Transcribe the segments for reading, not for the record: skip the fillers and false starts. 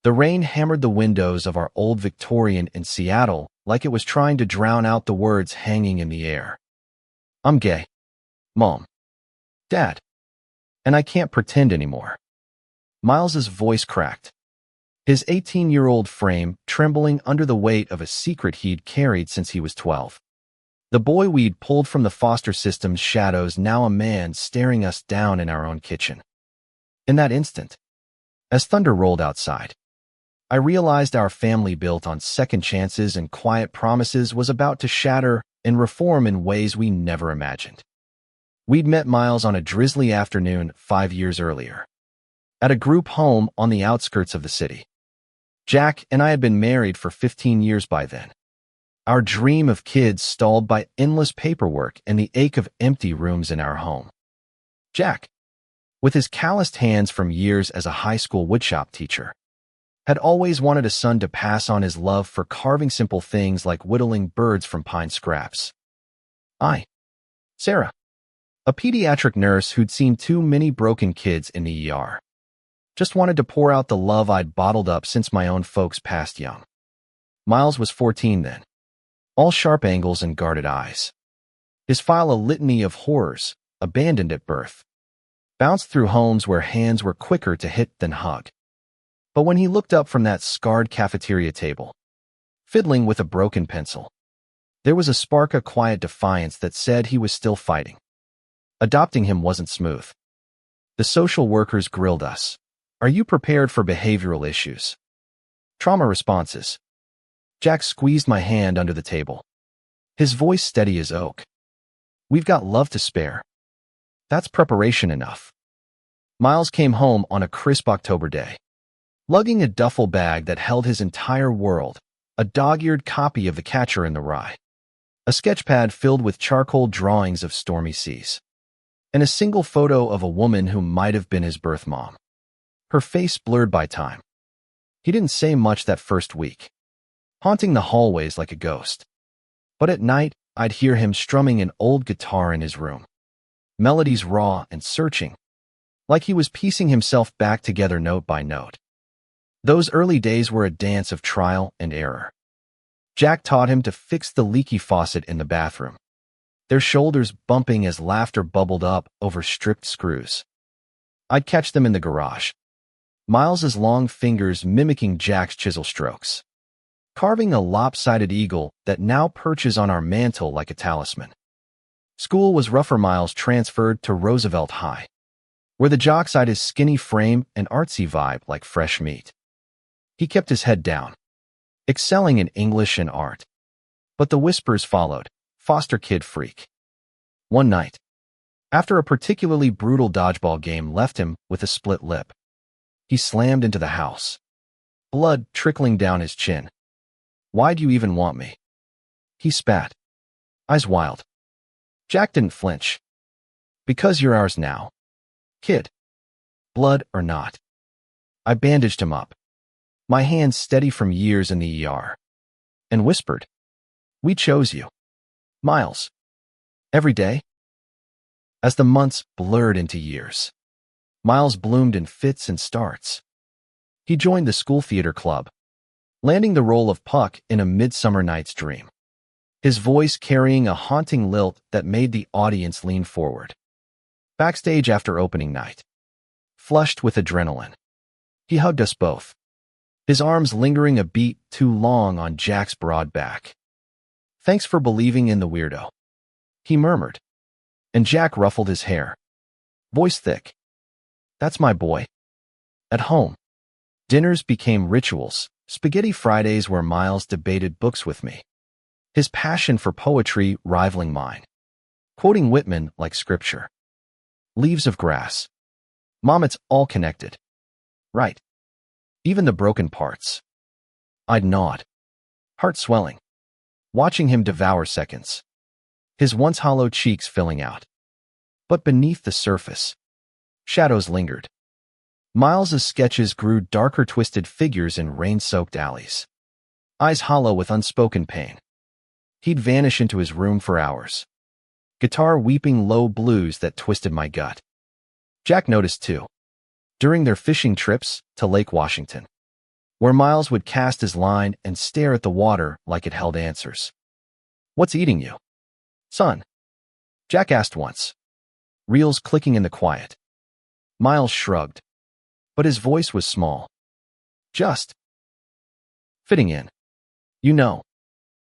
The rain hammered the windows of our old Victorian in Seattle like it was trying to drown out the words hanging in the air. I'm gay. Mom. Dad. And I can't pretend anymore. Miles's voice cracked, his 18-year-old frame trembling under the weight of a secret he'd carried since he was 12. The boy we'd pulled from the foster system's shadows, now a man staring us down in our own kitchen. In that instant, as thunder rolled outside, I realized our family built on second chances and quiet promises was about to shatter and reform in ways we never imagined. We'd met Miles on a drizzly afternoon 5 years earlier, at a group home on the outskirts of the city. Jack and I had been married for 15 years by then, our dream of kids stalled by endless paperwork and the ache of empty rooms in our home. Jack, with his calloused hands from years as a high school woodshop teacher, had always wanted a son to pass on his love for carving simple things like whittling birds from pine scraps. Sarah, a pediatric nurse who'd seen too many broken kids in the ER, just wanted to pour out the love I'd bottled up since my own folks passed young. Miles was 14 then, all sharp angles and guarded eyes. His file a litany of horrors, abandoned at birth, bounced through homes where hands were quicker to hit than hug. But when he looked up from that scarred cafeteria table, fiddling with a broken pencil, there was a spark of quiet defiance that said he was still fighting. Adopting him wasn't smooth. The social workers grilled us. Are you prepared for behavioral issues? Trauma responses. Jack squeezed my hand under the table, his voice steady as oak. We've got love to spare. That's preparation enough. Miles came home on a crisp October day, lugging a duffel bag that held his entire world, a dog-eared copy of The Catcher in the Rye, a sketchpad filled with charcoal drawings of stormy seas, and a single photo of a woman who might have been his birth mom, her face blurred by time. He didn't say much that first week, haunting the hallways like a ghost. But at night, I'd hear him strumming an old guitar in his room, melodies raw and searching, like he was piecing himself back together note by note. Those early days were a dance of trial and error. Jack taught him to fix the leaky faucet in the bathroom, their shoulders bumping as laughter bubbled up over stripped screws. I'd catch them in the garage, Miles's long fingers mimicking Jack's chisel strokes, carving a lopsided eagle that now perches on our mantel like a talisman. School was rougher. Miles transferred to Roosevelt High, where the jocks eyed his skinny frame and artsy vibe like fresh meat. He kept his head down, excelling in English and art. But the whispers followed, foster kid freak. One night, after a particularly brutal dodgeball game left him with a split lip, he slammed into the house, blood trickling down his chin. Why'd you even want me? He spat, eyes wild. Jack didn't flinch. Because you're ours now, kid. Blood or not. I bandaged him up, my hands steady from years in the ER, and whispered, we chose you, Miles. Every day. As the months blurred into years, Miles bloomed in fits and starts. He joined the school theater club, landing the role of Puck in A Midsummer Night's Dream, his voice carrying a haunting lilt that made the audience lean forward. Backstage after opening night, flushed with adrenaline, he hugged us both, his arms lingering a beat too long on Jack's broad back. Thanks for believing in the weirdo, he murmured, and Jack ruffled his hair, voice thick. That's my boy. At home, dinners became rituals, spaghetti Fridays where Miles debated books with me, his passion for poetry rivaling mine, quoting Whitman like scripture. Leaves of grass. Mom, it's all connected. Right. Even the broken parts. I'd nod, heart swelling, watching him devour seconds, his once hollow cheeks filling out. But beneath the surface, shadows lingered. Miles's sketches grew darker, twisted figures in rain-soaked alleys, eyes hollow with unspoken pain. He'd vanish into his room for hours, guitar weeping low blues that twisted my gut. Jack noticed too, during their fishing trips to Lake Washington. where Miles would cast his line and stare at the water like it held answers. "What's eating you, son?" Jack asked once, reels clicking in the quiet. Miles shrugged, but his voice was small. "Just fitting in. You know,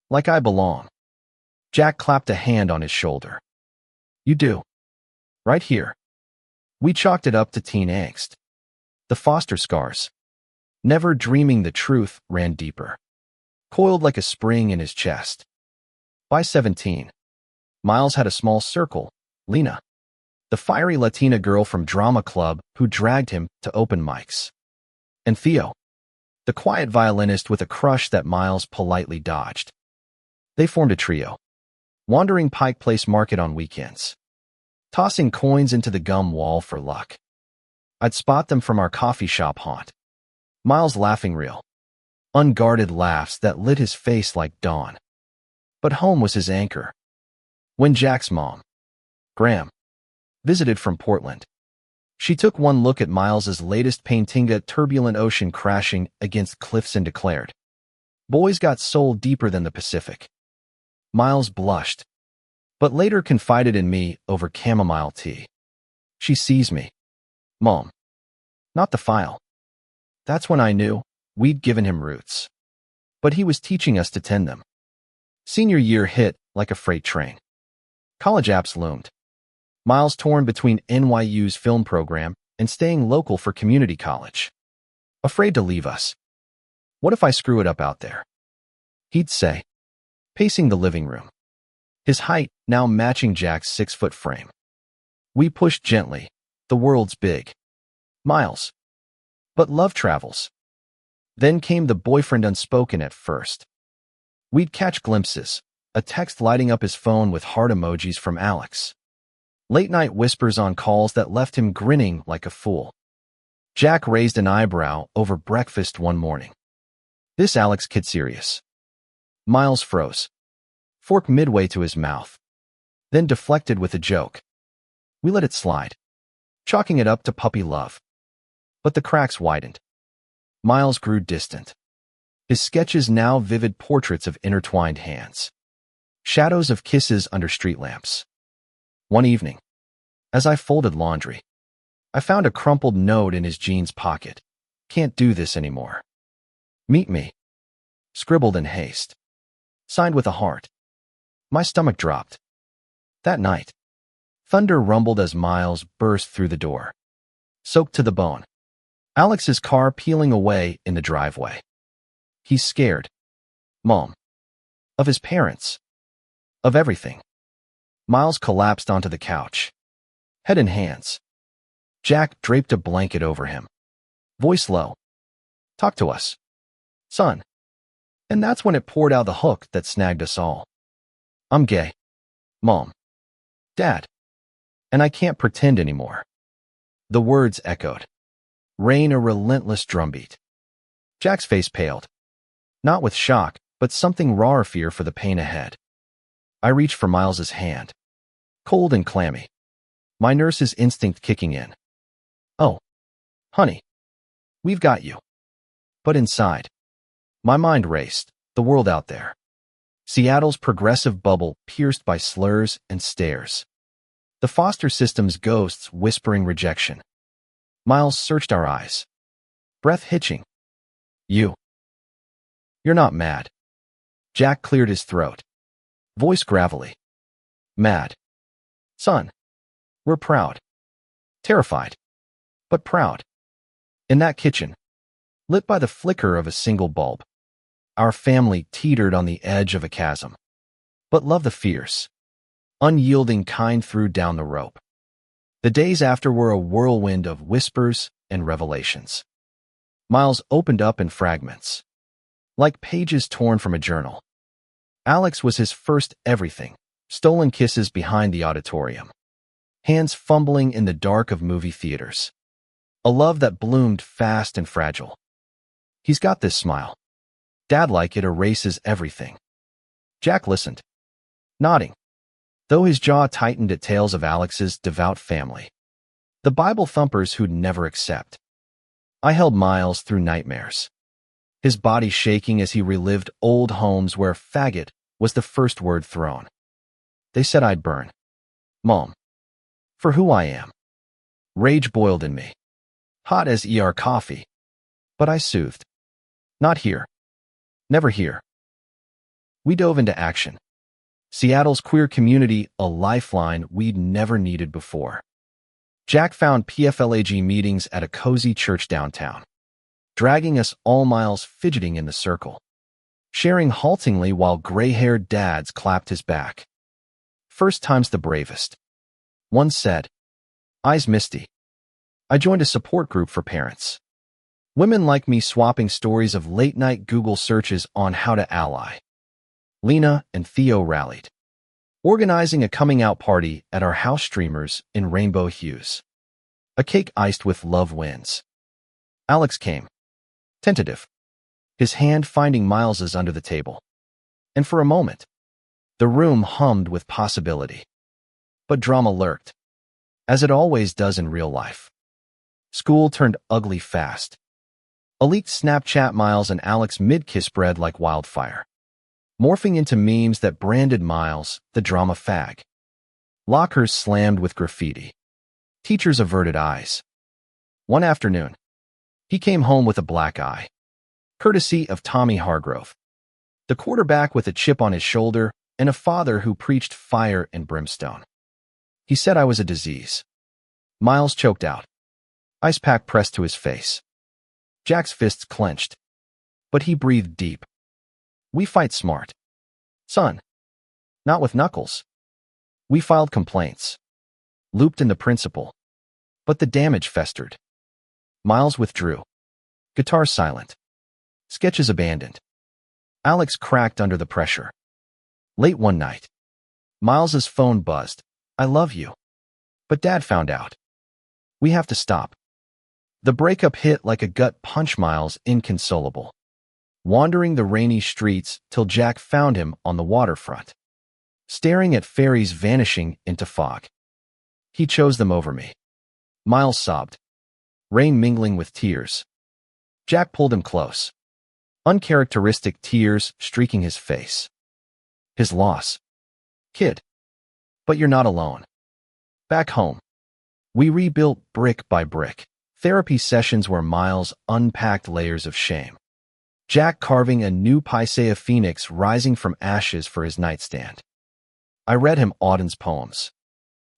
like I belong." Jack clapped a hand on his shoulder. "You do. Right here." We chalked it up to teen angst. The foster scars. Never dreaming the truth ran deeper, coiled like a spring in his chest. By 17, Miles had a small circle, Lena, the fiery Latina girl from drama club who dragged him to open mics. And Theo, the quiet violinist with a crush that Miles politely dodged. They formed a trio, wandering Pike Place Market on weekends, tossing coins into the gum wall for luck. I'd spot them from our coffee shop haunt. Miles' laughing reel, unguarded laughs that lit his face like dawn. But home was his anchor. When Jack's mom, Graham, visited from Portland, she took one look at Miles's latest painting, a turbulent ocean crashing against cliffs, and declared, "Boys got soul deeper than the Pacific." Miles blushed, but later confided in me over chamomile tea. "She sees me, Mom, not the file." That's when I knew we'd given him roots, but he was teaching us to tend them. Senior year hit like a freight train. College apps loomed. Miles torn between NYU's film program and staying local for community college. Afraid to leave us. "What if I screw it up out there?" he'd say, pacing the living room, his height now matching Jack's 6-foot frame. We pushed gently. The world's big, Miles. But love travels. Then came the boyfriend unspoken at first. We'd catch glimpses, a text lighting up his phone with heart emojis from Alex. Late-night whispers on calls that left him grinning like a fool. Jack raised an eyebrow over breakfast one morning. "This Alex kid serious?" Miles froze, fork midway to his mouth, then deflected with a joke. We let it slide, chalking it up to puppy love. But the cracks widened. Miles grew distant, his sketches now vivid portraits of intertwined hands, shadows of kisses under street lamps. One evening, as I folded laundry, I found a crumpled note in his jeans pocket. "Can't do this anymore. Meet me." Scribbled in haste. Signed with a heart. My stomach dropped. That night, thunder rumbled as Miles burst through the door, soaked to the bone. Alex's car peeling away in the driveway. He's scared. Mom. Of his parents. Of everything. Miles collapsed onto the couch, head in hands. Jack draped a blanket over him, voice low. "Talk to us, son." And that's when it poured out the hook that snagged us all. "I'm gay, Mom. Dad. And I can't pretend anymore." The words echoed, rain a relentless drumbeat. Jack's face paled, not with shock, but something rawer fear for the pain ahead. I reached for Miles's hand, cold and clammy, my nurse's instinct kicking in. "Oh, honey, we've got you." But inside, my mind raced, the world out there. Seattle's progressive bubble pierced by slurs and stares. The foster system's ghosts whispering rejection. Miles searched our eyes, breath hitching. You're not mad." Jack cleared his throat, voice gravelly. "Mad, son. We're proud. Terrified, but proud." In that kitchen, lit by the flicker of a single bulb, our family teetered on the edge of a chasm. But love the fierce, unyielding kind threw down the rope. The days after were a whirlwind of whispers and revelations. Miles opened up in fragments, like pages torn from a journal. Alex was his first everything, stolen kisses behind the auditorium, hands fumbling in the dark of movie theaters. A love that bloomed fast and fragile. He's got this smile. Dad-like it erases everything. Jack listened, nodding, though his jaw tightened at tales of Alex's devout family, the Bible thumpers who'd never accept. I held Miles through nightmares, his body shaking as he relived old homes where faggot was the first word thrown. They said I'd burn. Mom. For who I am. Rage boiled in me. Hot as coffee. But I soothed. Not here. Never here. We dove into action. Seattle's queer community, a lifeline we'd never needed before. Jack found PFLAG meetings at a cozy church downtown, dragging us all miles fidgeting in the circle, sharing haltingly while gray-haired dads clapped his back. First time's the bravest. One said, eyes misty. I joined a support group for parents. Women like me swapping stories of late-night Google searches on how to ally. Lena and Theo rallied, organizing a coming-out party at our house streamers in rainbow hues. A cake iced with love wins. Alex came, tentative, his hand finding Miles's under the table. And for a moment, the room hummed with possibility. But drama lurked, as it always does in real life. School turned ugly fast. A leaked Snapchat Miles and Alex mid-kiss spread like wildfire, morphing into memes that branded Miles the drama fag. Lockers slammed with graffiti. Teachers averted eyes. One afternoon, he came home with a black eye, courtesy of Tommy Hargrove, the quarterback with a chip on his shoulder and a father who preached fire and brimstone. He said I was a disease. Miles choked out, ice pack pressed to his face. Jack's fists clenched, but he breathed deep. We fight smart. Son. Not with knuckles. We filed complaints. Looped in the principal. But the damage festered. Miles withdrew. Guitar silent. Sketches abandoned. Alex cracked under the pressure. Late one night, Miles's phone buzzed. I love you. But Dad found out. We have to stop. The breakup hit like a gut punch. Miles inconsolable, wandering the rainy streets till Jack found him on the waterfront, staring at ferries vanishing into fog. He chose them over me. Miles sobbed, rain mingling with tears. Jack pulled him close, uncharacteristic tears streaking his face. His loss. Kid. But you're not alone. Back home, we rebuilt brick by brick. Therapy sessions where Miles unpacked layers of shame. Jack carving a new Pisceia phoenix rising from ashes for his nightstand. I read him Auden's poems.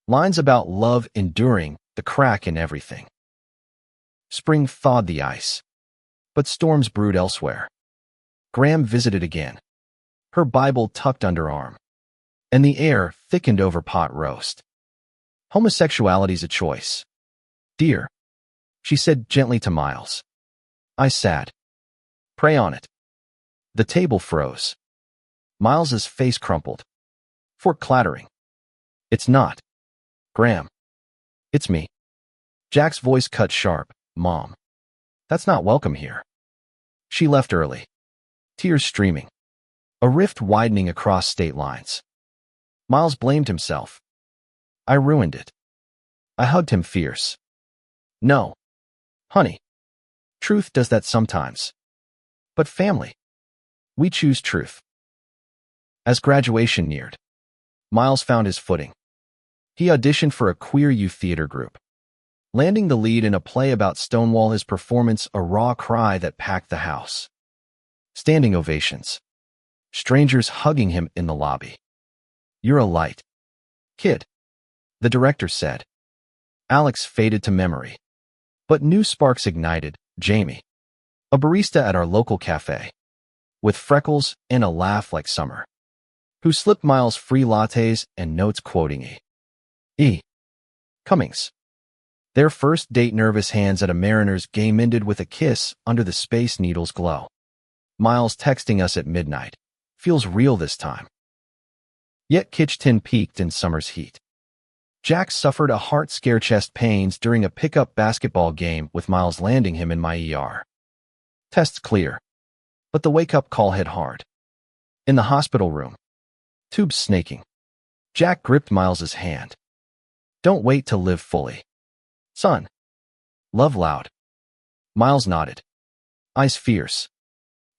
Lines about love enduring the crack in everything. Spring thawed the ice, but storms brewed elsewhere. Graham visited again, her Bible tucked under arm, and the air thickened over pot roast. Homosexuality's a choice. Dear, she said gently to Miles. I sat. Pray on it. The table froze. Miles's face crumpled. Fork clattering. It's not. Graham. It's me. Jack's voice cut sharp. Mom. That's not welcome here. She left early. Tears streaming. A rift widening across state lines. Miles blamed himself. I ruined it. I hugged him fierce. No. Honey. Truth does that sometimes. But family. We choose truth. As graduation neared, Miles found his footing. He auditioned for a queer youth theater group, landing the lead in a play about Stonewall, his performance a raw cry that packed the house. Standing ovations. Strangers hugging him in the lobby. You're a light. Kid. The director said. Alex faded to memory. But new sparks ignited. Jamie. A barista at our local cafe. With freckles and a laugh like summer. Who slipped Miles free lattes and notes quoting E. Cummings. Their first date, nervous hands at a Mariners game ended with a kiss under the Space Needle's glow. Miles texting us at midnight. Feels real this time. Yet Kitchen peaked in summer's heat. Jack suffered a heart scare, chest pains during a pickup basketball game with Miles landing him in my ER. Tests clear. But the wake-up call hit hard. In the hospital room. Tubes snaking. Jack gripped Miles's hand. Don't wait to live fully. Son. Love loud. Miles nodded. Eyes fierce.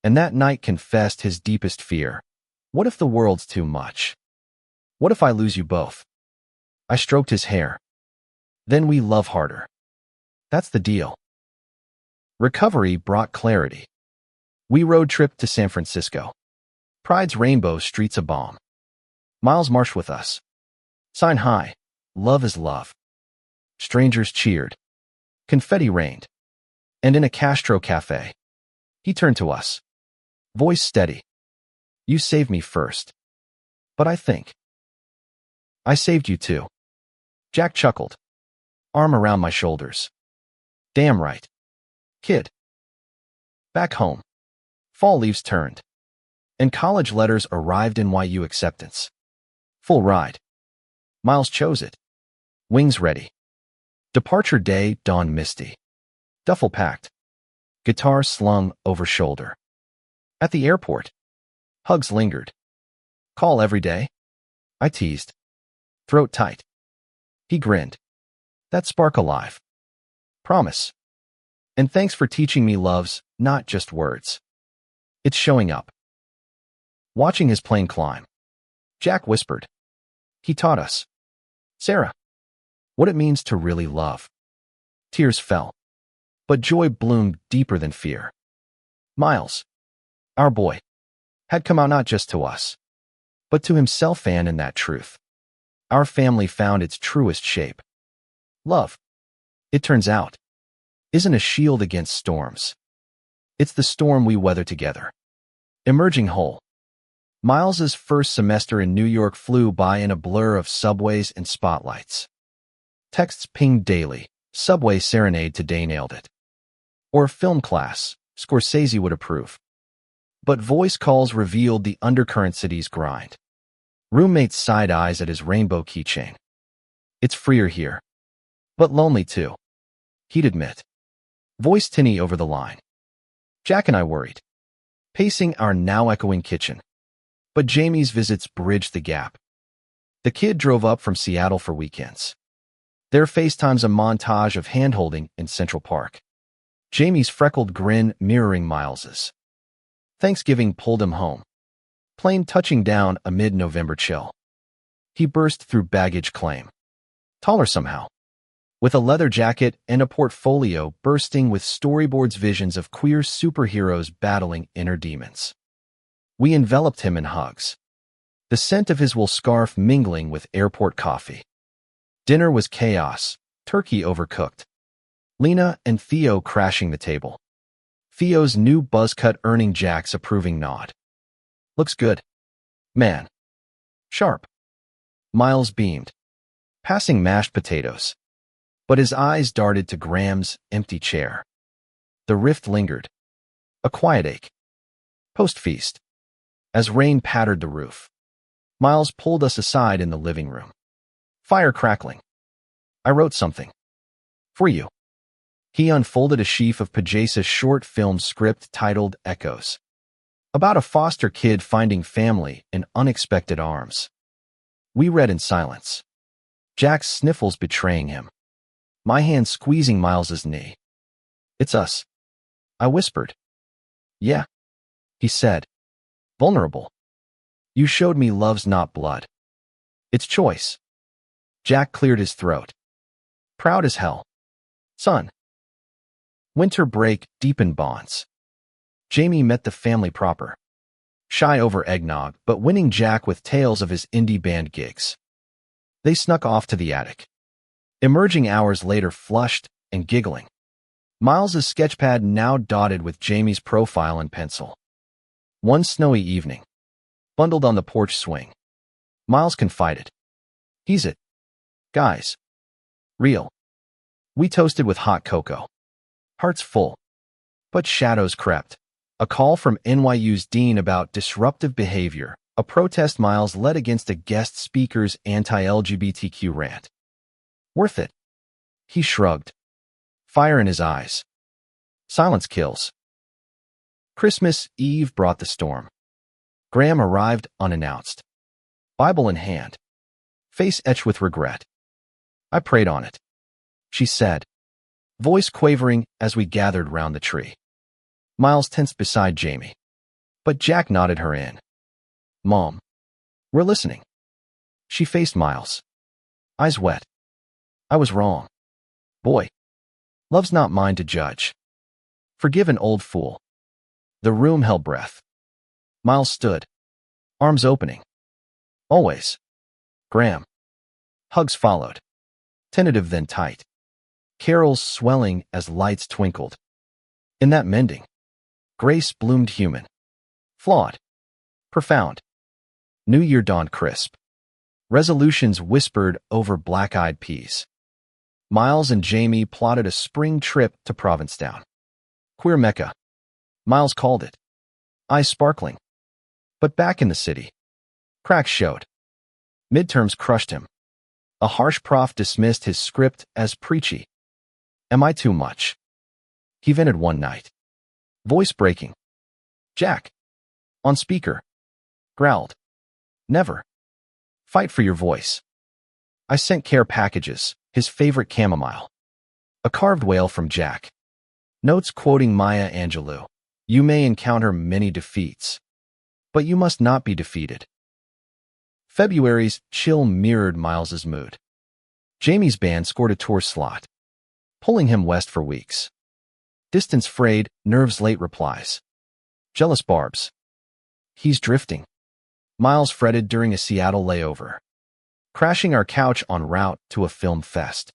and that night confessed his deepest fear. What if the world's too much? What if I lose you both? I stroked his hair. Then we love harder. That's the deal. Recovery brought clarity. We road tripped to San Francisco. Pride's rainbow streets a bomb. Miles marched with us. Sign high. Love is love. Strangers cheered. Confetti rained. And in a Castro cafe, he turned to us. Voice steady. You saved me first. But I think I saved you too. Jack chuckled. Arm around my shoulders. Damn right. Kid. Back home. Fall leaves turned. And college letters arrived in YU acceptance. Full ride. Miles chose it. Wings ready. Departure day dawned misty. Duffel packed. Guitar slung over shoulder. At the airport. Hugs lingered. Call every day? I teased. Throat tight. He grinned. That spark alive. Promise. And thanks for teaching me love's not just words. It's showing up. Watching his plane climb. Jack whispered. He taught us. Sarah. What it means to really love. Tears fell. But joy bloomed deeper than fear. Miles. Our boy. Had come out not just to us, but to himself, and in that truth, our family found its truest shape. Love, it turns out, isn't a shield against storms. It's the storm we weather together. Emerging whole. Miles's first semester in New York flew by in a blur of subways and spotlights. Texts pinged daily. Subway serenade today nailed it. Or film class, Scorsese would approve. But voice calls revealed the undercurrent city's grind. Roommates side eyes at his rainbow keychain. It's freer here. But lonely too. He'd admit. Voice tinny over the line. Jack and I worried. Pacing our now echoing kitchen. But Jamie's visits bridged the gap. The kid drove up from Seattle for weekends. Their FaceTime's a montage of handholding in Central Park. Jamie's freckled grin mirroring Miles's. Thanksgiving pulled him home. Plane touching down a mid-November chill. He burst through baggage claim. Taller somehow. With a leather jacket and a portfolio bursting with storyboards visions of queer superheroes battling inner demons. We enveloped him in hugs. The scent of his wool scarf mingling with airport coffee. Dinner was chaos, turkey overcooked. Lena and Theo crashing the table. Theo's new buzz cut earning Jack's approving nod. Looks good. Man. Sharp. Miles beamed. Passing mashed potatoes. But his eyes darted to Graham's empty chair. The rift lingered. A quiet ache. Post-feast. As rain pattered the roof. Miles pulled us aside in the living room. Fire crackling. I wrote something. For you. He unfolded a sheaf of Pajasa's short film script titled Echoes. About a foster kid finding family in unexpected arms. We read in silence. Jack's sniffles betraying him. My hand squeezing Miles's knee. It's us. I whispered. Yeah. He said. Vulnerable. You showed me love's not blood. It's choice. Jack cleared his throat. Proud as hell. Son. Winter break deepened bonds. Jamie met the family proper. Shy over eggnog, but winning Jack with tales of his indie band gigs. They snuck off to the attic. Emerging hours later flushed and giggling. Miles's sketchpad now dotted with Jamie's profile and pencil. One snowy evening. Bundled on the porch swing. Miles confided. He's it. Guys. Real. We toasted with hot cocoa. Hearts full. But shadows crept. A call from NYU's dean about disruptive behavior, a protest Miles led against a guest speaker's anti-LGBTQ rant. Worth it. He shrugged. Fire in his eyes. Silence kills. Christmas Eve brought the storm. Graham arrived unannounced. Bible in hand. Face etched with regret. I prayed on it. She said. Voice quavering as we gathered round the tree. Miles tensed beside Jamie. But Jack nodded her in. Mom, we're listening. She faced Miles. Eyes wet. I was wrong. Boy, love's not mine to judge. Forgive an old fool. The room held breath. Miles stood, arms opening. Always. Graham. Hugs followed. Tentative then tight. Carols swelling as lights twinkled. In that mending, grace bloomed human. Flawed. Profound. New Year dawned crisp. Resolutions whispered over black-eyed peas. Miles and Jamie plotted a spring trip to Provincetown. Queer Mecca. Miles called it. Eyes sparkling. But back in the city, cracks showed. Midterms crushed him. A harsh prof dismissed his script as preachy. Am I too much? He vented one night. Voice breaking. Jack. On speaker. Growled. Never. Fight for your voice. I sent care packages, his favorite chamomile. A carved whale from Jack. Notes quoting Maya Angelou. You may encounter many defeats, but you must not be defeated. February's chill mirrored Miles's mood. Jamie's band scored a tour slot, pulling him west for weeks. Distance frayed, nerves late replies. Jealous barbs. He's drifting. Miles fretted during a Seattle layover, crashing our couch en route to a film fest.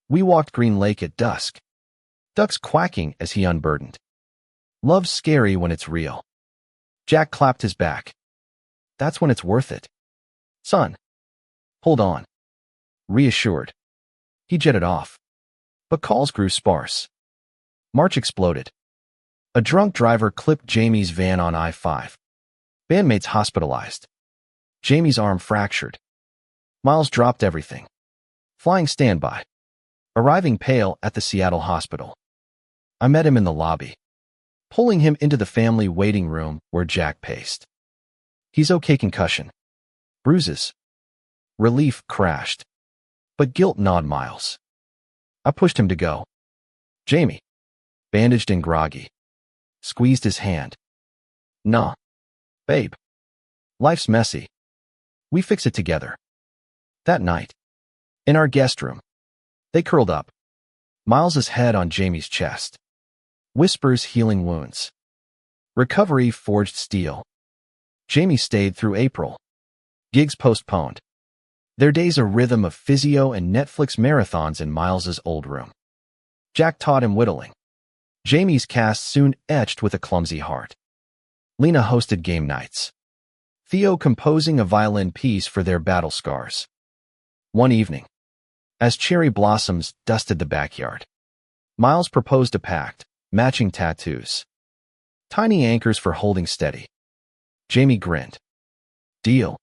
We walked Green Lake at dusk, ducks quacking as he unburdened. Love's scary when it's real. Jack clapped his back. That's when it's worth it. Son. Hold on. Reassured. He jetted off. But calls grew sparse. March exploded. A drunk driver clipped Jamie's van on I-5. Bandmates hospitalized. Jamie's arm fractured. Miles dropped everything. Flying standby. Arriving pale at the Seattle hospital. I met him in the lobby, pulling him into the family waiting room where Jack paced. He's okay, concussion. Bruises. Relief crashed. But guilt gnawed Miles. I pushed him to go. Jamie, bandaged and groggy, squeezed his hand. Nah, babe. Life's messy. We fix it together. That night, in our guest room, they curled up, Miles's head on Jamie's chest. Whispers healing wounds. Recovery forged steel. Jamie stayed through April. Gigs postponed. Their days a rhythm of physio and Netflix marathons in Miles's old room. Jack taught him whittling. Jamie's cast soon etched with a clumsy heart. Lena hosted game nights. Theo composing a violin piece for their battle scars. One evening, as cherry blossoms dusted the backyard, Miles proposed a pact, matching tattoos. Tiny anchors for holding steady. Jamie grinned. Deal.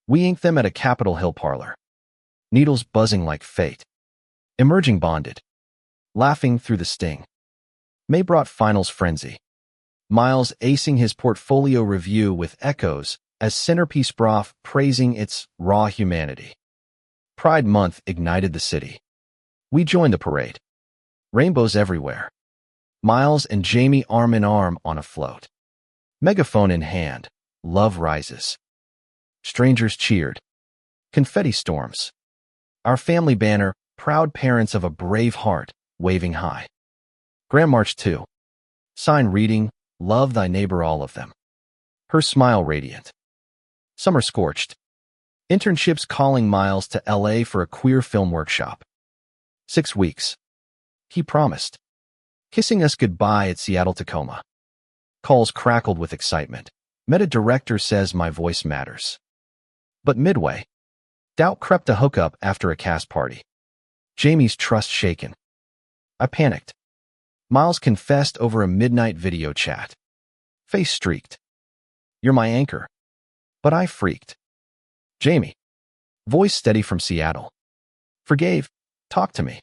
We inked them at a Capitol Hill parlor. Needles buzzing like fate. Emerging bonded. Laughing through the sting. May brought finals frenzy. Miles acing his portfolio review with echoes as centerpiece broth praising its raw humanity. Pride Month ignited the city. We joined the parade. Rainbows everywhere. Miles and Jamie arm in arm on a float. Megaphone in hand, love rises. Strangers cheered. Confetti storms. Our family banner, proud parents of a brave heart, waving high. Graham marched too. Sign reading, love thy neighbor all of them. Her smile radiant. Summer scorched. Internships calling Miles to LA for a queer film workshop. 6 weeks. He promised. Kissing us goodbye at Seattle-Tacoma. Calls crackled with excitement. Met a director says my voice matters. But midway, doubt crept a hookup after a cast party. Jamie's trust shaken. I panicked. Miles confessed over a midnight video chat. Face streaked. You're my anchor. But I freaked. Jamie. Voice steady from Seattle. Forgave. Talk to me.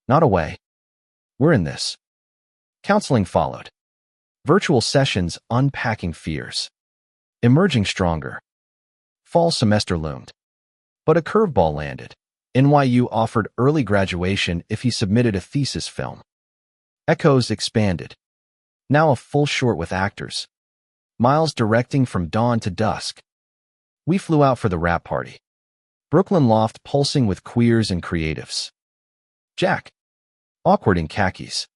Not away. We're in this. Counseling followed. Virtual sessions unpacking fears. Emerging stronger. Fall semester loomed. But a curveball landed. NYU offered early graduation if he submitted a thesis film. Echoes expanded. Now a full short with actors. Miles directing from dawn to dusk. We flew out for the wrap party. Brooklyn loft pulsing with queers and creatives. Jack, awkward in khakis,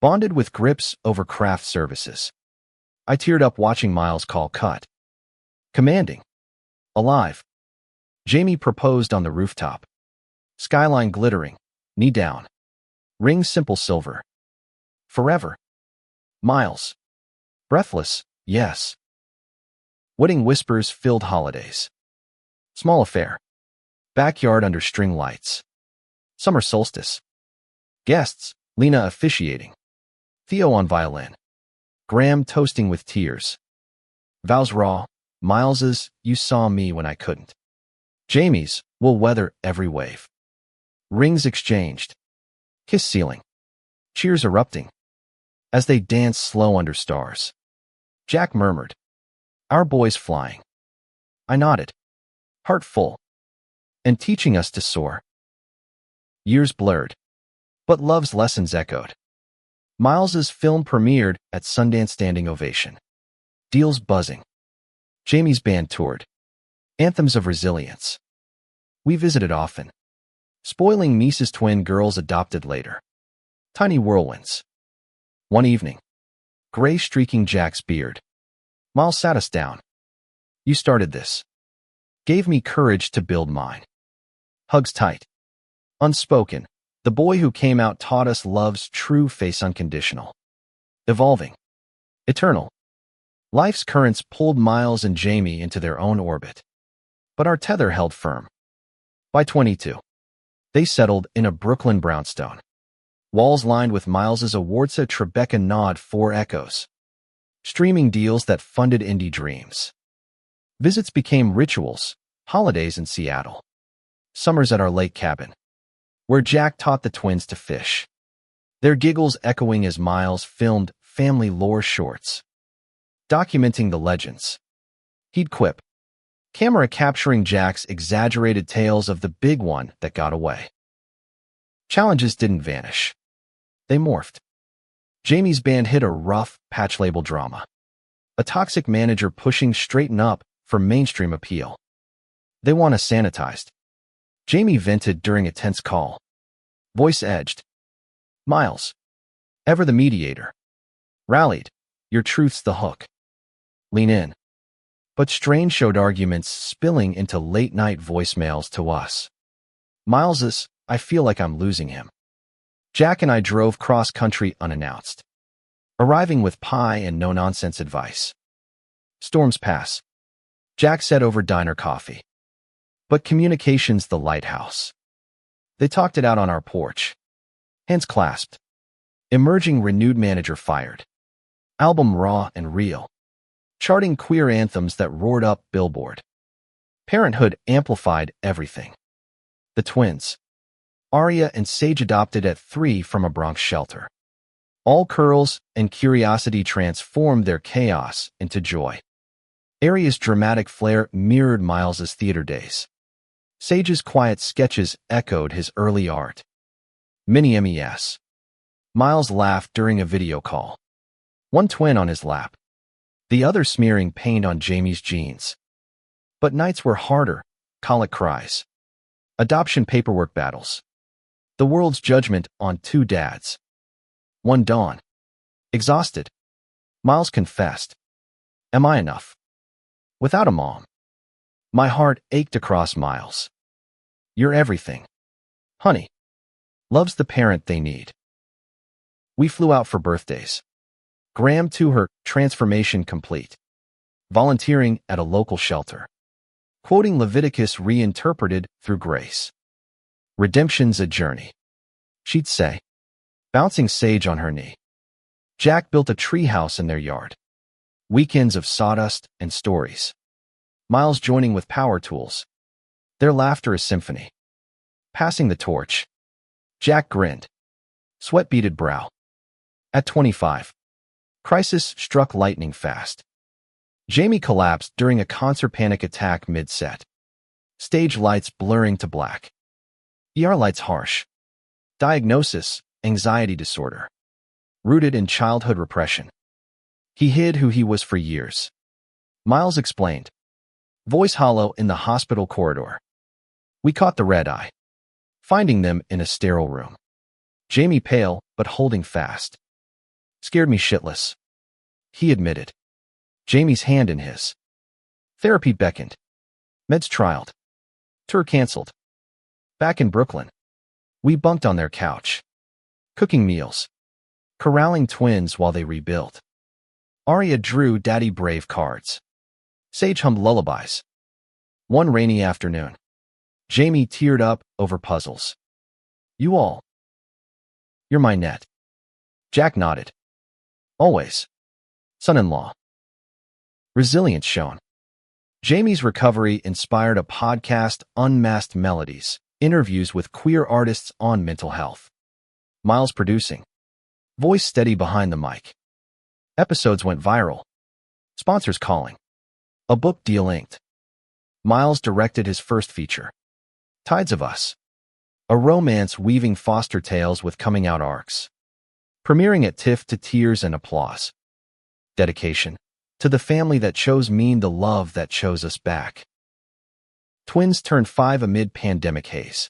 bonded with grips over craft services. I teared up watching Miles call cut. Commanding. Alive. Jamie proposed on the rooftop. Skyline glittering, knee down. Ring simple silver. Forever. Miles. Breathless, yes. Wedding whispers filled holidays. Small affair. Backyard under string lights. Summer solstice. Guests, Lena officiating. Theo on violin. Graham toasting with tears. Vows raw, Miles's, you saw me when I couldn't. Jamie's, we'll weather every wave. Rings exchanged. Kiss ceiling. Cheers erupting. As they dance slow under stars. Jack murmured, our boys flying. I nodded, heart full, and teaching us to soar. Years blurred, but love's lessons echoed. Miles's film premiered at Sundance standing ovation. Deals buzzing. Jamie's band toured. Anthems of resilience. We visited often. Spoiling Mises twin girls adopted later. Tiny whirlwinds. One evening, gray streaking Jack's beard. Miles sat us down. You started this. Gave me courage to build mine. Hugs tight. Unspoken, the boy who came out taught us love's true face unconditional. Evolving. Eternal. Life's currents pulled Miles and Jamie into their own orbit. But our tether held firm. By 22, they settled in a Brooklyn brownstone. Walls lined with Miles's Awardsa Tribeca nod 4 echoes. Streaming deals that funded indie dreams. Visits became rituals, holidays in Seattle. Summers at our lake cabin, where Jack taught the twins to fish. Their giggles echoing as Miles filmed family lore shorts. Documenting the legends. He'd quip. Camera capturing Jack's exaggerated tales of the big one that got away. Challenges didn't vanish. They morphed. Jamie's band hit a rough patch label drama. A toxic manager pushing straighten up for mainstream appeal. They want us sanitized. Jamie vented during a tense call. Voice edged. Miles, ever the mediator, rallied. Your truth's the hook. Lean in. But Strain showed arguments spilling into late-night voicemails to us. Miles's, I feel like I'm losing him. Jack and I drove cross-country unannounced, arriving with pie and no-nonsense advice. Storms pass. Jack said over diner coffee. But communication's the lighthouse. They talked it out on our porch. Hands clasped. Emerging renewed manager fired. Album raw and real. Charting queer anthems that roared up Billboard. Parenthood amplified everything. The twins. Aria and Sage adopted at 3 from a Bronx shelter. All curls and curiosity transformed their chaos into joy. Aria's dramatic flair mirrored Miles's theater days. Sage's quiet sketches echoed his early art. Mini-MES. Miles laughed during a video call. One twin on his lap. The other smearing paint on Jamie's jeans. But nights were harder, colic cries. Adoption paperwork battles. The world's judgment on 2 dads. One dawn. Exhausted. Miles confessed. Am I enough? Without a mom. My heart ached across Miles. You're everything. Honey. Love's the parent they need. We flew out for birthdays. Graham to her, transformation complete. Volunteering at a local shelter. Quoting Leviticus reinterpreted through grace. Redemption's a journey, she'd say, bouncing Sage on her knee. Jack built a treehouse in their yard. Weekends of sawdust and stories. Miles joining with power tools. Their laughter a symphony. Passing the torch. Jack grinned. Sweat-beaded brow. At 25. Crisis struck lightning fast. Jamie collapsed during a concert panic attack mid-set. Stage lights blurring to black. ER lights harsh. Diagnosis, anxiety disorder. Rooted in childhood repression. He hid who he was for years. Miles explained. Voice hollow in the hospital corridor. We caught the red eye. Finding them in a sterile room. Jamie pale, but holding fast. Scared me shitless. He admitted. Jamie's hand in his. Therapy beckoned. Meds trialed. Tour canceled. Back in Brooklyn. We bunked on their couch. Cooking meals. Corralling twins while they rebuilt. Arya drew Daddy Brave cards. Sage hummed lullabies. One rainy afternoon. Jamie teared up over puzzles. You all. You're my net. Jack nodded. Always. Son-in-law. Resilience shown. Jamie's recovery inspired a podcast, Unmasked Melodies, interviews with queer artists on mental health. Miles producing. Voice steady behind the mic. Episodes went viral. Sponsors calling. A book deal inked. Miles directed his first feature. Tides of Us. A romance weaving foster tales with coming-out arcs. Premiering at TIFF to tears and applause. Dedication. To the family that chose me, the love that chose us back. Twins turned 5 amid pandemic haze.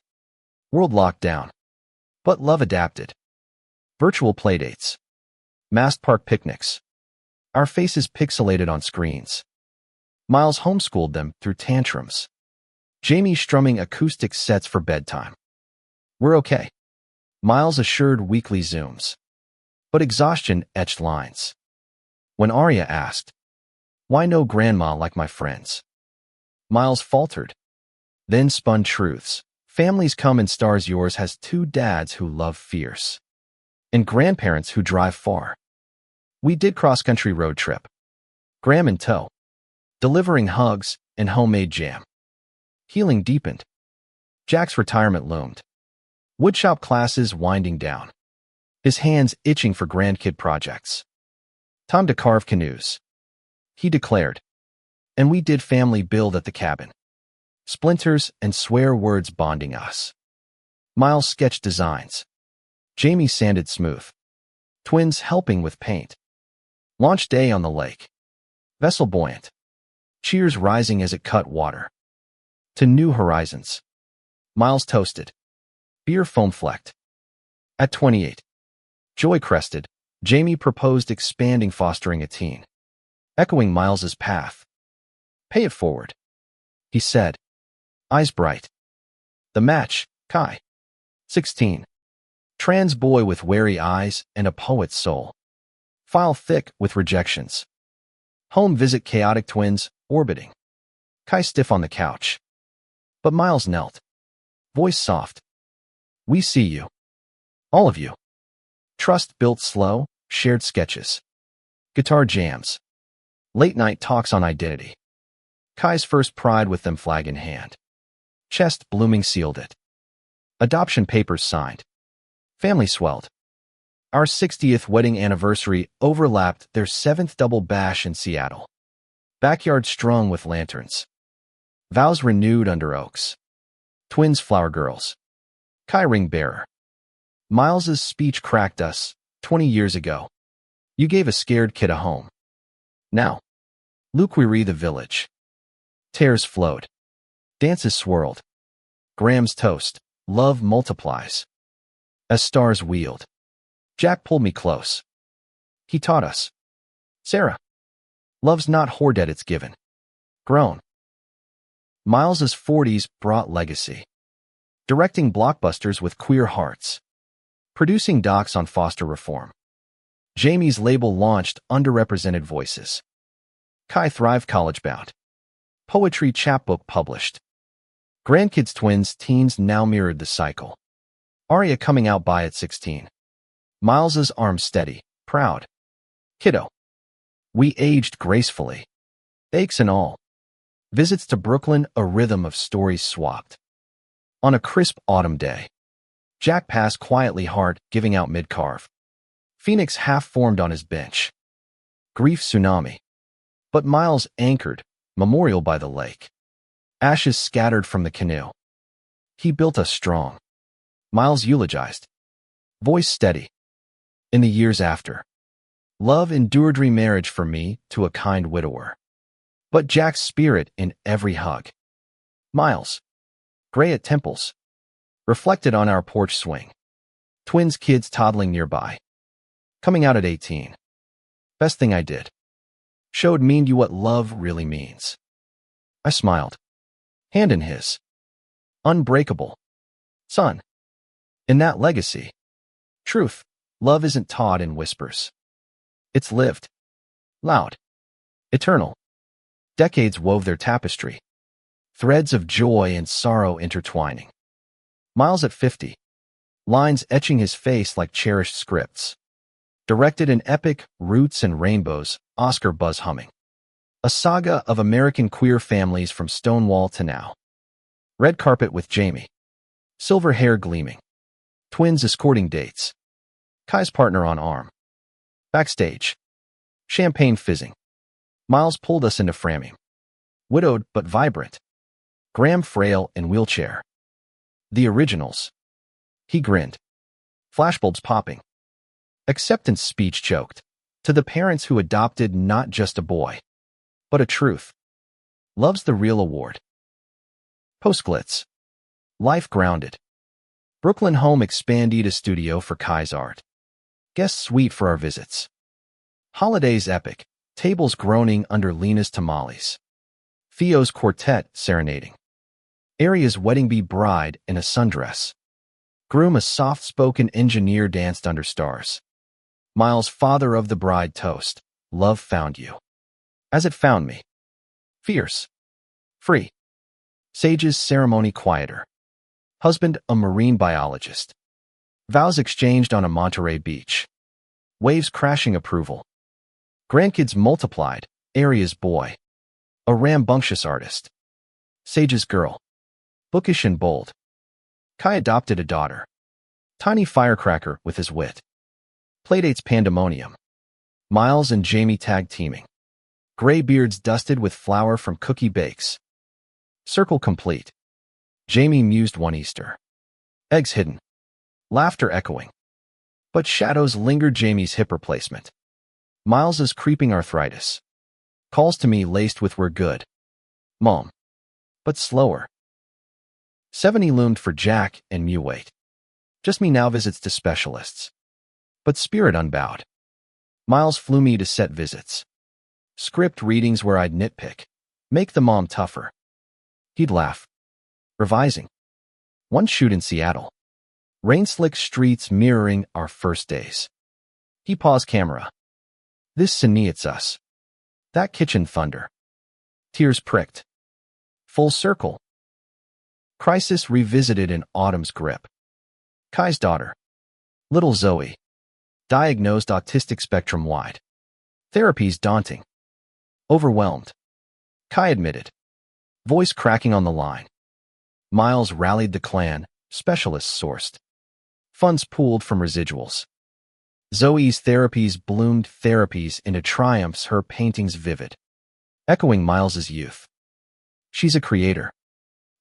World lockdown. But love adapted. Virtual playdates. Masked park picnics. Our faces pixelated on screens. Miles homeschooled them through tantrums. Jamie strumming acoustic sets for bedtime. We're okay. Miles assured weekly Zooms. But exhaustion etched lines. When Arya asked, why no grandma like my friends? Miles faltered. Then spun truths. Families come in stars. Yours has 2 dads who love fierce. And grandparents who drive far. We did cross-country road trip. Graham in tow. Delivering hugs and homemade jam. Healing deepened. Jack's retirement loomed. Woodshop classes winding down. His hands itching for grandkid projects. Time to carve canoes. He declared. And we did family build at the cabin. Splinters and swear words bonding us. Miles sketched designs. Jamie sanded smooth. Twins helping with paint. Launch day on the lake. Vessel buoyant. Cheers rising as it cut water. To new horizons. Miles toasted. Beer foam flecked. At 28. Joy crested. Jamie proposed expanding fostering a teen. Echoing Miles's path. Pay it forward. He said. Eyes bright. The match, Kai. 16. Trans boy with wary eyes and a poet's soul. File thick with rejections. Home visit chaotic twins, orbiting. Kai stiff on the couch. But Miles knelt. Voice soft. We see you. All of you. Trust built slow, shared sketches. Guitar jams. Late night talks on identity. Kai's first pride with them flag in hand. Chest blooming sealed it. Adoption papers signed. Family swelled. Our 60th wedding anniversary overlapped their 7th double bash in Seattle. Backyard strung with lanterns. Vows renewed under oaks. Twins flower girls. Kai ring bearer. Miles's speech cracked us, 20 years ago. You gave a scared kid a home. Now. Luke we re the village. Tears flowed. Dances swirled. Graham's toast. Love multiplies. As stars wheeled. Jack pulled me close. He taught us. Sarah. Love's not hoarded, it's given. Grown. Miles's 40s brought legacy. Directing blockbusters with queer hearts. Producing docs on foster reform. Jamie's label launched underrepresented voices. Kai thrived college bound. Poetry chapbook published. Grandkids twins teens now mirrored the cycle. Arya coming out by at 16. Miles's arms steady, proud. Kiddo. We aged gracefully. Aches and all. Visits to Brooklyn, a rhythm of stories swapped. On a crisp autumn day. Jack passed quietly hard, giving out mid-carve. Phoenix half-formed on his bench. Grief tsunami. But Miles anchored, memorial by the lake. Ashes scattered from the canoe. He built us strong. Miles eulogized. Voice steady. In the years after. Love endured remarriage for me to a kind widower. But Jack's spirit in every hug. Miles, gray at temples, reflected on our porch swing. Twins kids toddling nearby. Coming out at 18. Best thing I did. Showed me you what love really means. I smiled. Hand in his. Unbreakable. Son. In that legacy. Truth. Love isn't taught in whispers. It's lived. Loud. Eternal. Decades wove their tapestry. Threads of joy and sorrow intertwining. Miles at 50. Lines etching his face like cherished scripts. Directed in epic Roots and Rainbows, Oscar buzz humming. A saga of American queer families from Stonewall to now. Red carpet with Jamie. Silver hair gleaming. Twins escorting dates. Kai's partner on arm. Backstage. Champagne fizzing. Miles pulled us into framing. Widowed but vibrant. Graham frail in wheelchair. The originals. He grinned. Flashbulbs popping. Acceptance speech choked. To the parents who adopted not just a boy, but a truth. Love's the real award. Postglitz. Life grounded. Brooklyn home expanded a studio for Kai's art. Guest suite for our visits. Holidays epic. Tables groaning under Lena's tamales. Theo's quartet serenading. Aria's wedding bee bride in a sundress. Groom a soft-spoken engineer danced under stars. Miles father of the bride toast. Love found you. As it found me. Fierce. Free. Sage's ceremony quieter. Husband a marine biologist. Vows exchanged on a Monterey beach. Waves crashing approval. Grandkids multiplied. Aria's boy. A rambunctious artist. Sage's girl. Bookish and bold. Kai adopted a daughter. Tiny firecracker with his wit. Playdates pandemonium. Miles and Jamie tag teaming. Gray beards dusted with flour from cookie bakes. Circle complete. Jamie mused one Easter. Eggs hidden. Laughter echoing. But shadows lingered. Jamie's hip replacement. Miles's creeping arthritis. Calls to me laced with "we're good, Mom." But slower. 70 loomed for Jack and Mew wait. Just me now visits to specialists. But spirit unbowed. Miles flew me to set visits. Script readings where I'd nitpick. Make the mom tougher. He'd laugh. Revising. One shoot in Seattle. Rain-slick streets mirroring our first days. He paused camera. This cine it's us. That kitchen thunder. Tears pricked. Full circle. Crisis revisited in autumn's grip. Kai's daughter. Little Zoe. Diagnosed autistic spectrum wide. Therapy's daunting. Overwhelmed. Kai admitted. Voice cracking on the line. Miles rallied the clan, specialists sourced. Funds pooled from residuals. Zoe's therapies bloomed therapies into triumphs, her paintings vivid. Echoing Miles's youth. She's a creator.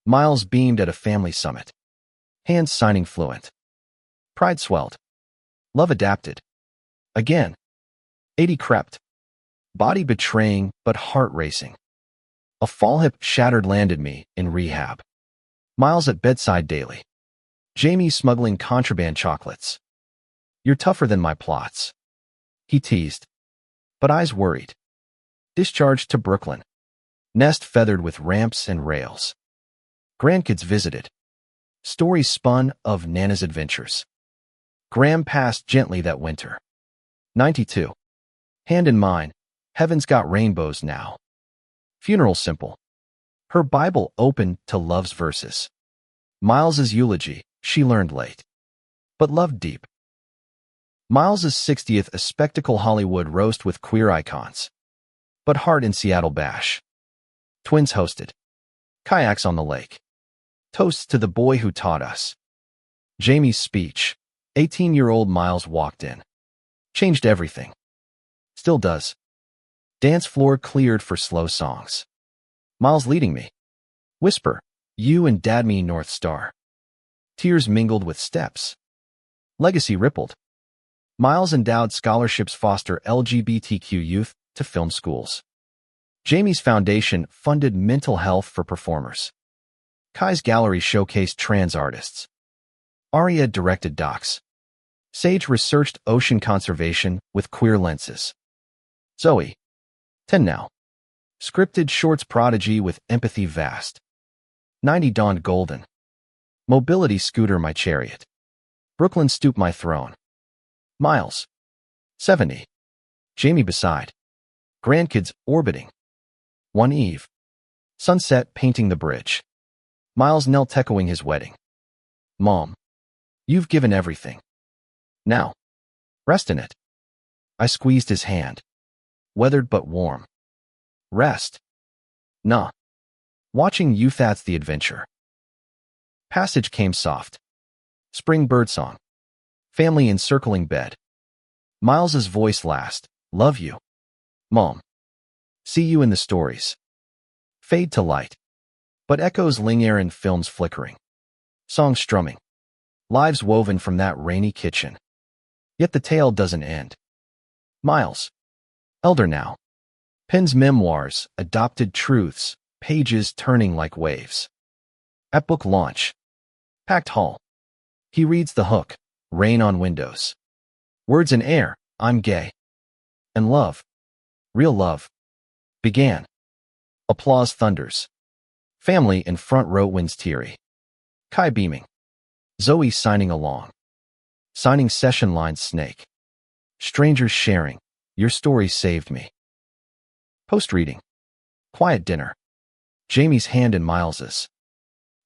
Miles beamed at a family summit. Hands signing fluent. Pride swelled. Love adapted. Again. 80 crept. Body betraying, but heart racing. A fall hip shattered landed me in rehab. Miles at bedside daily. Jamie smuggling contraband chocolates. You're tougher than my plots. He teased. But eyes worried. Discharged to Brooklyn. Nest feathered with ramps and rails. Grandkids visited. Stories spun of Nana's adventures. Graham passed gently that winter. 92. Hand in mine. Heaven's got rainbows now. Funeral simple. Her Bible open to love's verses. Miles's eulogy, she learned late. But loved deep. Miles's 60th, a spectacle Hollywood roast with queer icons. But heart in Seattle bash. Twins hosted. Kayaks on the lake. Toasts to the boy who taught us. Jamie's speech. 18-year-old Miles walked in. Changed everything. Still does. Dance floor cleared for slow songs. Miles leading me. Whisper. You and Dad me North Star. Tears mingled with steps. Legacy rippled. Miles endowed scholarships foster LGBTQ youth to film schools. Jamie's foundation funded mental health for performers. Kai's gallery showcased trans artists. Aria directed docs. Sage researched ocean conservation with queer lenses. Zoe, 10 now. Scripted shorts prodigy with empathy vast. 90 donned golden. Mobility scooter my chariot. Brooklyn stoop my throne. Miles, 70. Jamie beside. Grandkids orbiting. One eve. Sunset painting the bridge. Miles knelt echoing his wedding. Mom, you've given everything. Now, rest in it. I squeezed his hand. Weathered but warm. Rest. Nah. Watching you, that's the adventure. Passage came soft. Spring birdsong. Family encircling bed. Miles's voice last. Love you. Mom. See you in the stories. Fade to light. But echoes linger in films flickering. Songs strumming. Lives woven from that rainy kitchen. Yet the tale doesn't end. Miles. Elder now. Pens memoirs, adopted truths, pages turning like waves. At book launch. Packed hall. He reads the hook, rain on windows. Words in air, I'm gay. And love, real love, began. Applause thunders. Family in front row wins teary. Kai beaming. Zoe signing along. Signing session lines snake. Strangers sharing, your story saved me. Post-reading. Quiet dinner. Jamie's hand in Miles's.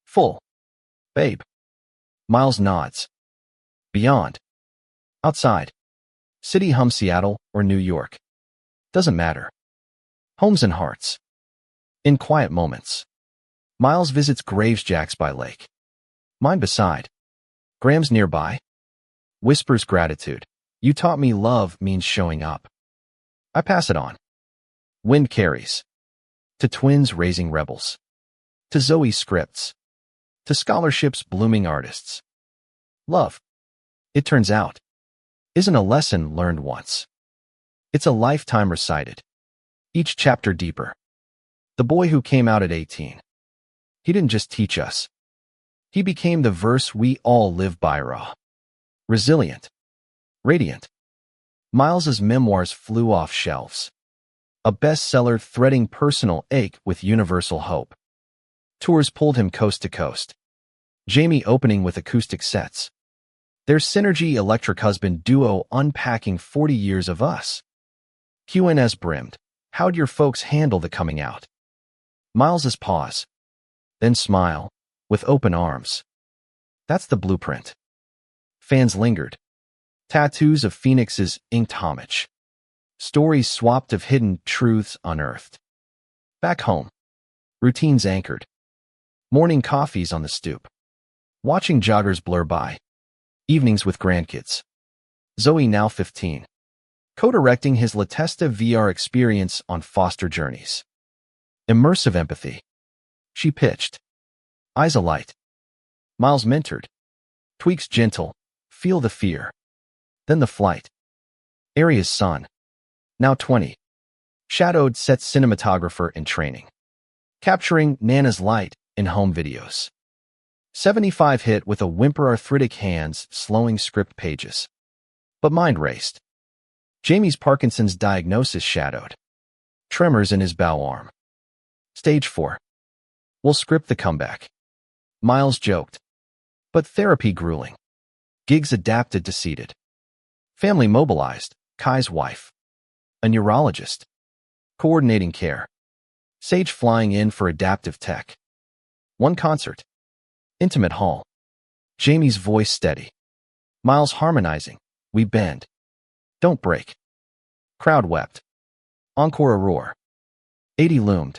Full. Babe. Miles nods. Beyond. Outside. City hum Seattle or New York. Doesn't matter. Homes and hearts. In quiet moments. Miles visits Gravesjacks by lake. Mine beside. Graham's nearby. Whispers gratitude. You taught me love means showing up. I pass it on. Wind carries. To twins raising rebels. To Zoe scripts. To scholarships blooming artists. Love, it turns out, isn't a lesson learned once. It's a lifetime recited. Each chapter deeper. The boy who came out at 18. He didn't just teach us. He became the verse we all live by raw. Resilient. Radiant. Miles's memoirs flew off shelves. A bestseller threading personal ache with universal hope. Tours pulled him coast to coast. Jamie opening with acoustic sets. Their synergy electric husband duo unpacking 40 years of us. Q&As brimmed. How'd your folks handle the coming out? Miles's pause. Then smile, with open arms. That's the blueprint. Fans lingered. Tattoos of Phoenix's inked homage. Stories swapped of hidden truths unearthed. Back home. Routines anchored. Morning coffees on the stoop. Watching joggers blur by. Evenings with grandkids. Zoe now 15. Co-directing his Latesta VR experience on foster journeys. Immersive empathy. She pitched. Eyes alight. Miles mentored. Tweaks gentle. Feel the fear. Then the flight. Aria's son. Now 20. Shadowed set cinematographer in training. Capturing Nana's light in home videos. 75 hit with a whimper arthritic hands slowing script pages. But mind raced. Jamie's Parkinson's diagnosis shadowed. Tremors in his bow arm. Stage 4. We'll script the comeback. Miles joked. But therapy grueling. Gigs adapted to seated. Family mobilized. Kai's wife. A neurologist. Coordinating care. Sage flying in for adaptive tech. One concert. Intimate hall. Jamie's voice steady. Miles harmonizing. We bend. Don't break. Crowd wept. Encore a roar. 80 loomed.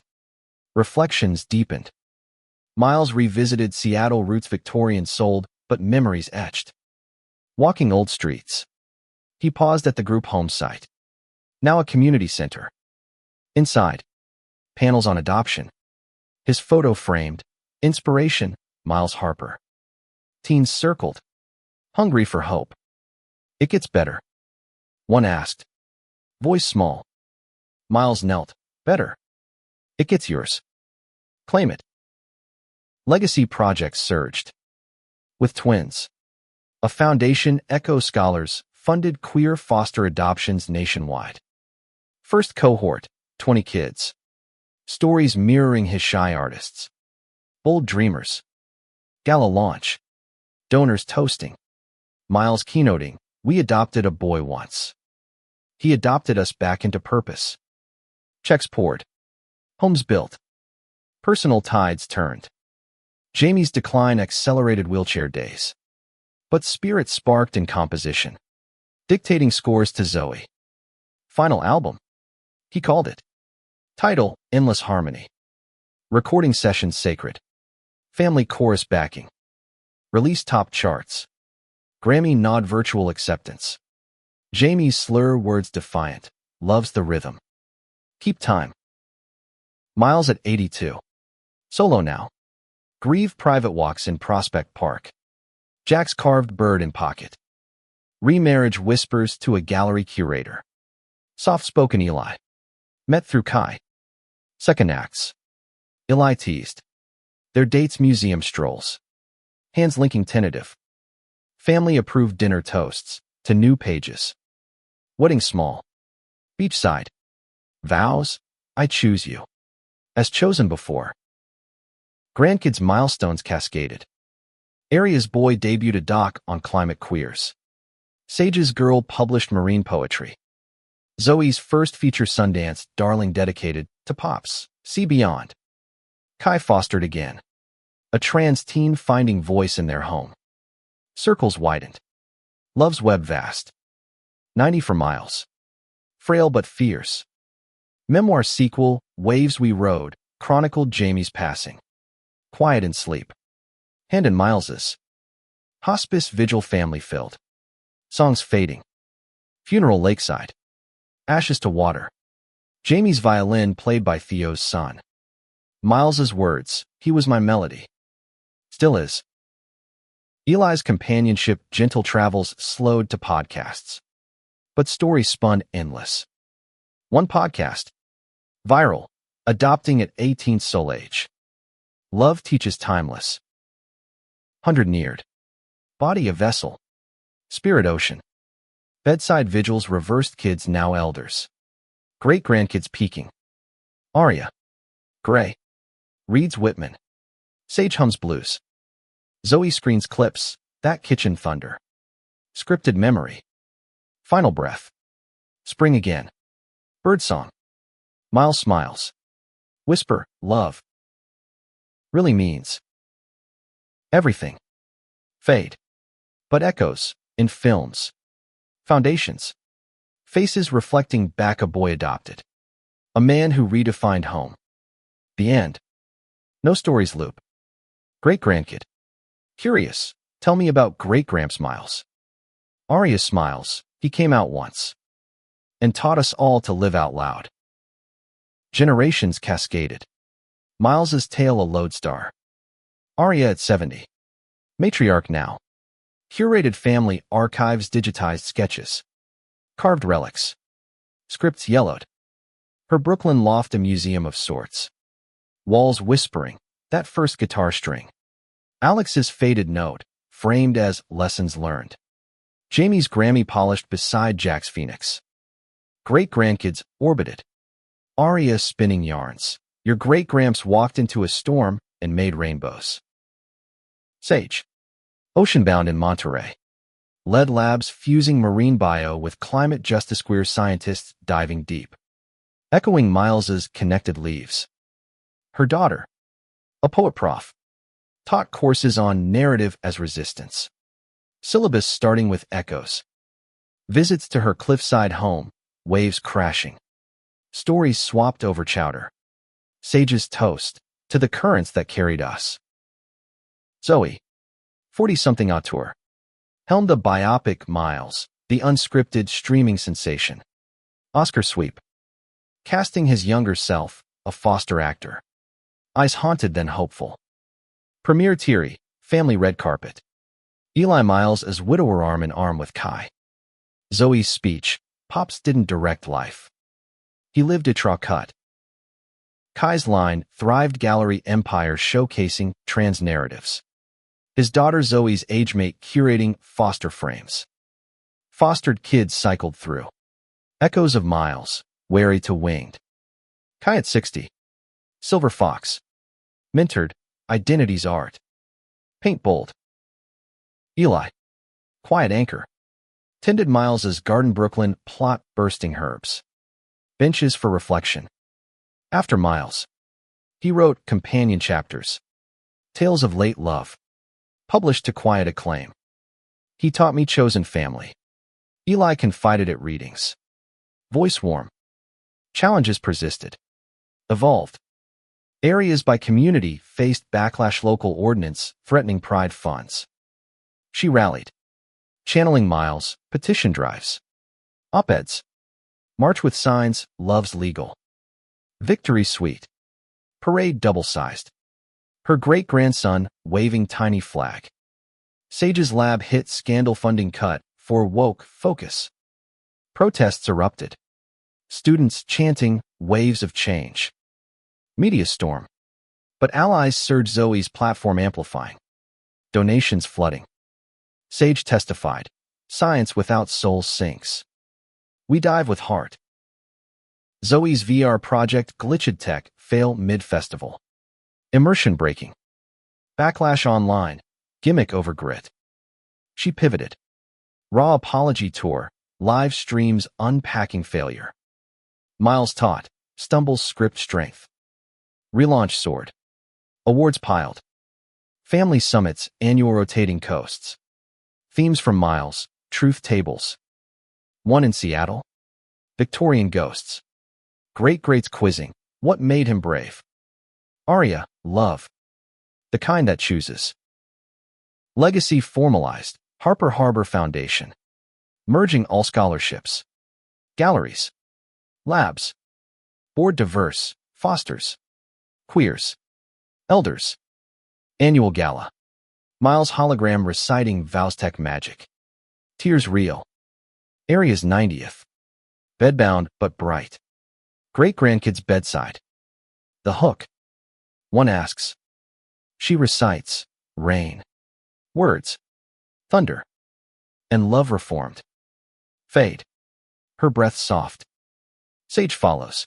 Reflections deepened. Miles revisited Seattle roots Victorian sold, but memories etched. Walking old streets. He paused at the group home site. Now a community center. Inside. Panels on adoption. His photo framed. Inspiration, Miles Harper. Teens circled. Hungry for hope. It gets better. One asked, voice small. Miles knelt. Better. It gets yours. Claim it. Legacy projects surged. With twins. A foundation, Echo Scholars, funded queer foster adoptions nationwide. First cohort, 20 kids. Stories mirroring his shy artists. Bold dreamers. Gala launch. Donors toasting. Miles keynoting, we adopted a boy once. He adopted us back into purpose. Checks poured. Homes built. Personal tides turned. Jamie's decline accelerated wheelchair days. But spirit sparked in composition. Dictating scores to Zoe. Final album. He called it. Title, Endless Harmony. Recording sessions sacred. Family chorus backing. Release top charts. Grammy nod virtual acceptance. Jamie's slur words defiant. Loves the rhythm. Keep time. Miles at 82. Solo now. Grieve private walks in Prospect Park. Jack's carved bird in pocket. Remarriage whispers to a gallery curator. Soft-spoken Eli. Met through Kai. Second acts. Eli teased. Their dates museum strolls. Hands linking tentative. Family-approved dinner toasts to new pages. Wedding small. Beachside. Vows, I choose you. As chosen before. Grandkids milestones cascaded. Area's boy debuted a doc on climate queers. Sage's girl published marine poetry. Zoe's first feature Sundance, Darling dedicated to Pops. See Beyond. Kai fostered again. A trans teen finding voice in their home. Circles widened. Love's web vast. 90 for Miles. Frail but fierce. Memoir sequel, Waves We Rode, chronicled Jamie's passing. Quiet in sleep. Hand in Miles's. Hospice vigil family filled. Songs fading. Funeral lakeside. Ashes to water. Jamie's violin played by Theo's son. Miles's words, he was my melody. Still is. Eli's companionship, gentle travels slowed to podcasts. But stories spun endless. One podcast. Viral. Adopting at 18th soul age. Love teaches timeless. 100 neared. Body a vessel. Spirit ocean. Bedside vigils reversed kids now elders. Great-grandkids peaking. Aria. Gray. Reads Whitman. Sage hums blues. Zoe screens clips, that kitchen thunder. Scripted memory. Final breath. Spring again. Birdsong. Miles smiles. Whisper, love. Really means everything. Fade. But echoes, in films. Foundations. Faces reflecting back a boy adopted. A man who redefined home. The end. No stories loop. Great-grandkid. Curious, tell me about great-gramps Miles. Aria smiles, he came out once. And taught us all to live out loud. Generations cascaded. Miles's tale a lodestar. Aria at 70. Matriarch now. Curated family archives digitized sketches. Carved relics. Scripts yellowed. Her Brooklyn loft a museum of sorts. Walls whispering, that first guitar string. Alex's faded note, framed as lessons learned. Jamie's Grammy polished beside Jack's Phoenix. Great-grandkids orbited. Aria spinning yarns. Your great-gramps walked into a storm and made rainbows. Sage. Oceanbound in Monterey. Led labs fusing marine bio with climate justice queer scientists diving deep. Echoing Miles's Connected Leaves. Her daughter. A poet prof. Taught courses on narrative as resistance. Syllabus starting with echoes. Visits to her cliffside home, waves crashing. Stories swapped over chowder. Sage's toast to the currents that carried us. Zoe. 40-something auteur. Helmed a biopic Miles, the unscripted streaming sensation. Oscar sweep. Casting his younger self, a foster actor. Eyes haunted then hopeful. Premiere Teary, family red carpet. Eli Miles as widower arm in arm with Kai. Zoe's speech, Pops didn't direct life. He lived it raw cut. Kai's line thrived gallery empire showcasing trans narratives. His daughter Zoe's age-mate curating foster frames. Fostered kids cycled through. Echoes of Miles, wary to winged. Kai at 60. Silver Fox. Mintered, Identity's Art. Paint bold. Eli. Quiet anchor. Tended Miles's Garden Brooklyn plot bursting herbs. Benches for reflection. After Miles. He wrote companion chapters. Tales of late love. Published to quiet acclaim. He taught me chosen family. Eli confided at readings. Voice warm. Challenges persisted. Evolved. Areas by community faced backlash, local ordinance threatening pride funds. She rallied. Channeling Miles, petition drives. Op-eds. March with signs, love's legal. Victory suite. Parade double-sized. Her great-grandson waving tiny flag. Sage's lab hit scandal funding cut for woke focus. Protests erupted. Students chanting waves of change. Media storm. But allies surged, Zoe's platform amplifying. Donations flooding. Sage testified. Science without soul sinks. We dive with heart. Zoe's VR project glitched tech fail mid-festival. Immersion breaking. Backlash online. Gimmick over grit. She pivoted. Raw apology tour. Live streams unpacking failure. Miles taught. Stumbles script strength. Relaunch soared. Awards piled. Family summits, annual rotating coasts. Themes from Miles, truth tables. One in Seattle. Victorian ghosts. Great-greats quizzing. What made him brave? Aria, love. The kind that chooses. Legacy formalized. Harper Harbor Foundation. Merging all scholarships. Galleries. Labs. Board diverse. Fosters. Queers. Elders. Annual gala. Miles hologram reciting Vowstech magic. Tears real. Area's 90th. Bedbound but bright. Great-grandkids bedside. The hook. One asks. She recites. Rain. Words. Thunder. And love reformed. Fade. Her breath soft. Sage follows.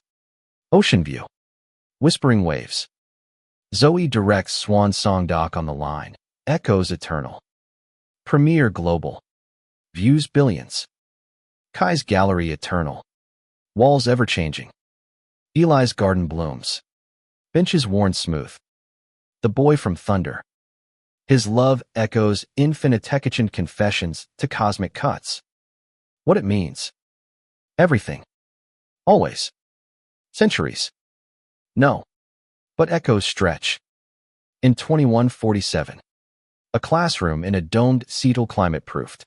Ocean view. Whispering waves. Zoe directs Swan Song doc on the line. Echoes eternal. Premiere global. Views billions. Kai's gallery eternal. Walls ever-changing. Eli's garden blooms. Benches worn smooth. The boy from Thunder. His love echoes infinitekian confessions to cosmic cuts. What it means. Everything. Always. Centuries. No. But echoes stretch. In 2147. A classroom in a domed Seattle climate-proofed.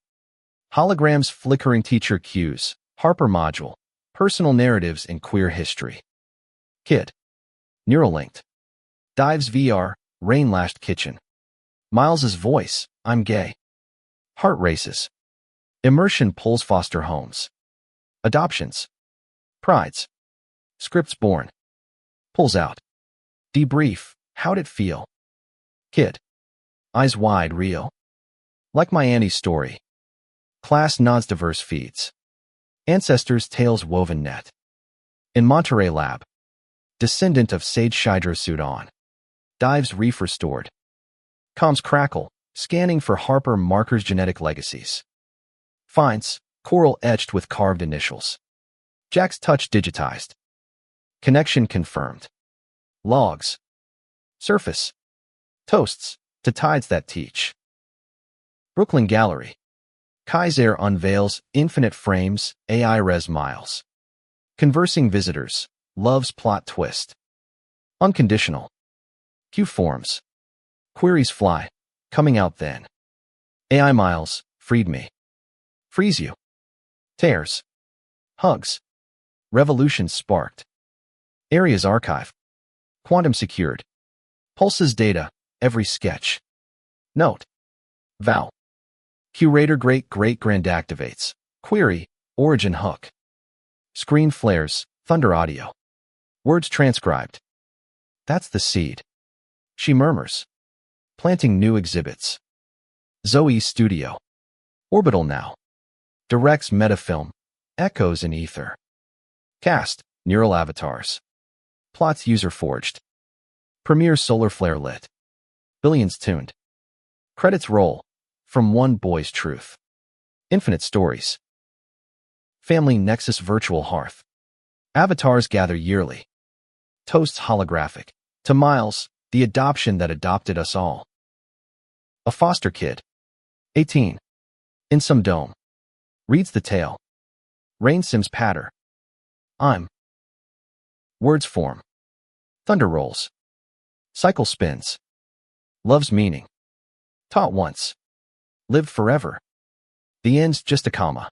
Holograms flickering teacher cues. Harper module. Personal narratives in queer history. Kid. Neuralinked. Dives VR. Rain-lashed kitchen. Miles's voice. I'm gay. Heart races. Immersion pulls foster homes. Adoptions. Prides. Scripts born. Pulls out. Debrief. How'd it feel? Kid. Eyes wide, real. Like my Annie's story. Class nods diverse feeds. Ancestors' tales woven net. In Monterey lab. Descendant of Sage Shidra suit on. Dives reef restored. Comms crackle. Scanning for Harper markers genetic legacies. Finds. Coral etched with carved initials. Jack's touch digitized. Connection confirmed. Logs. Surface. Toasts. To tides that teach. Brooklyn Gallery. Kai's Air unveils infinite frames, AI res Miles. Conversing visitors. Love's plot twist. Unconditional. Q forms. Queries fly. Coming out then. AI Miles. Freed me. Freeze you. Tears. Hugs. Revolution sparked. Area's archive. Quantum secured. Pulse's data. Every sketch. Note. Vow. Curator great-great-grand activates. Query. Origin hook. Screen flares, thunder audio. Words transcribed. That's the seed. She murmurs. Planting new exhibits. Zoe's studio. Orbital now. Directs metafilm. Echoes in ether. Cast, neural avatars. Plots user-forged. Premiere solar flare lit. Billions tuned. Credits roll. From one boy's truth. Infinite stories. Family Nexus virtual hearth. Avatars gather yearly. Toasts holographic. To Miles, the adoption that adopted us all. A foster kid. 18. In some dome. Reads the tale. Rain sims patter. I'm. Words form. Thunder rolls. Cycle spins. Love's meaning. Taught once. Lived forever. The end's just a comma.